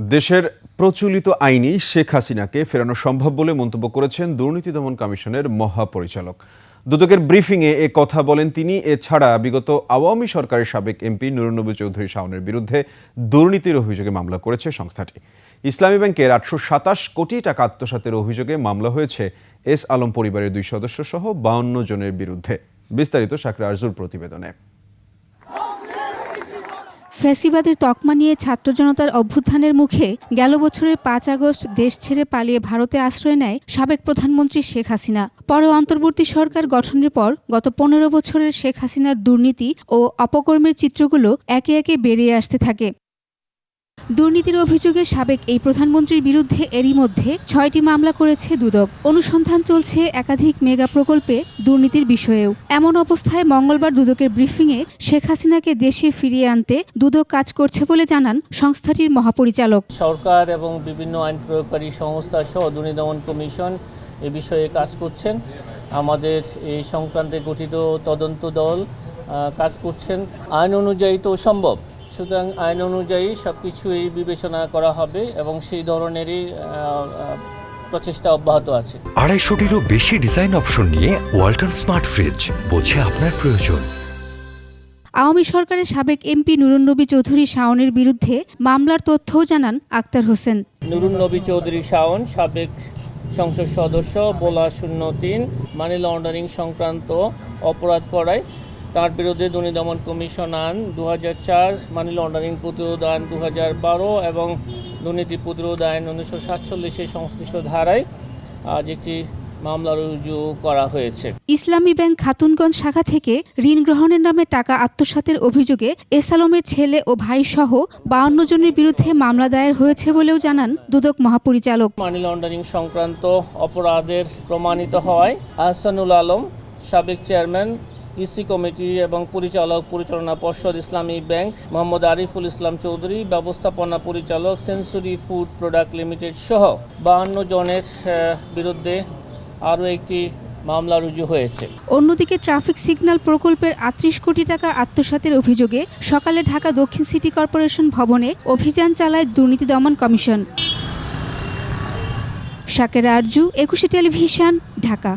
দেশের প্রচলিত আইনেই শেখ হাসিনাকে ফেরানো সম্ভব বলে মন্তব্য করেছেন দুর্নীতি দমন কমিশনের মহাপরিচালক। দুদকের ব্রিফিংয়ে এ কথা বলেন তিনি। এছাড়া বিগত আওয়ামী সরকারের সাবেক এমপি নুরুন্নবী চৌধুরী শাওনের বিরুদ্ধে দুর্নীতির অভিযোগে মামলা করেছে সংস্থাটি। ইসলামী ব্যাংকের ৮২৭ কোটি টাকা আত্মসাতের অভিযোগে মামলা হয়েছে এস আলম পরিবারের ২ সদস্য সহ ৫২ জনের বিরুদ্ধে। বিস্তারিত শাকরা আরজুর প্রতিবেদনে। ফ্যাসিবাদের তকমা নিয়ে ছাত্র জনতার অভ্যুত্থানের মুখে গেল বছরের ৫ আগস্ট দেশ ছেড়ে পালিয়ে ভারতে আশ্রয় নেয় সাবেক প্রধানমন্ত্রী শেখ হাসিনা। পরে অন্তর্বর্তী সরকার গঠনের পর গত ১৫ বছরের শেখ হাসিনার দুর্নীতি ও অপকর্মের চিত্রগুলো একে একে বেরিয়ে আসতে থাকে। দুর্নীতির অভিযোগে সাবেক এই প্রধানমন্ত্রীর বিরুদ্ধে এরই মধ্যে ৬টি মামলা করেছে দুদক। অনুসন্ধান চলছে একাধিক মেগা প্রকল্পে দুর্নীতির বিষয়েও। এমন অবস্থায় মঙ্গলবার দুদকের ব্রিফিংয়ে শেখ হাসিনাকে দেশে ফিরিয়ে আনতে দুদক কাজ করছে বলে জানান সংস্থাটির মহাপরিচালক। সরকার এবং বিভিন্ন আইন প্রয়োগকারী সংস্থা সহ দুর্নীতি দমন কমিশন এ বিষয়ে কাজ করছেন। আমাদের এই সংক্রান্তে গঠিত তদন্ত দল কাজ করছেন। আইন অনুযায়ী তো সম্ভব, সুতরাং আইন অনুযায়ী সবকিছুই বিবেচনা করা হবে এবং সেই ধরনেরই প্রচেষ্টা অব্যাহত আছে। ২৫০টিরও বেশি ডিজাইন অপশন নিয়ে ওয়ালটন স্মার্ট ফ্রিজ, বোঝে আপনার প্রয়োজন। আওয়ামী সরকারের সাবেক এমপি নুরুন্নবী চৌধুরী শাওনের বিরুদ্ধে মামলার তথ্যও জানান আক্তার হোসেন। নুরুন্নবী চৌধুরী শাওন সাবেক সংসদ সদস্য, বোলা ০৩ মানি লন্ডারিং সংক্রান্ত অপরাধ করায় তার বিরুদ্ধে দুর্নীতি দমন কমিশন আইন ২০০৪, মানি লন্ডারিং প্রতিরোধ আইন ২০১২ এবং দুর্নীতি প্রতিরোধ আইন ১৯৪৭ সংশ্লিষ্ট ধারায় আজ একটি মামলা রুজু করা হয়েছে। ইসলামী ব্যাংক খাতুনগঞ্জ শাখা থেকে ঋণ গ্রহণের নামে টাকা আত্মসাতের অভিযোগে এস আলমের ছেলে ও ভাই সহ ৫২ জনের বিরুদ্ধে মামলা দায়ের হয়েছে বলেও জানান দুদক মহাপরিচালক। মানি লন্ডারিং সংক্রান্ত অপরাধের প্রমাণিত হওয়ায় আহসানুল আলম, সাবেক চেয়ারম্যান ইসি কমিটি এবং পরিচালনা পর্ষদ ইসলামী ব্যাংক, মোহাম্মদ আরিফুল ইসলাম চৌধুরী, ব্যবস্থাপনা পরিচালক সেঞ্চুরি ফুড প্রোডাক্ট লিমিটেড সহ ৫২ জনের বিরুদ্ধে আরও একটি মামলা রুজু হয়েছে। অন্যদিকে ট্রাফিক সিগন্যাল প্রকল্পের ৩৮ কোটি টাকা আত্মসাতের অভিযোগে সকালে ঢাকা দক্ষিণ সিটি কর্পোরেশন ভবনে অভিযান চালায় দুর্নীতি দমন কমিশন। শাকেরা আরজু, ২১ টেলিভিশন, ঢাকা।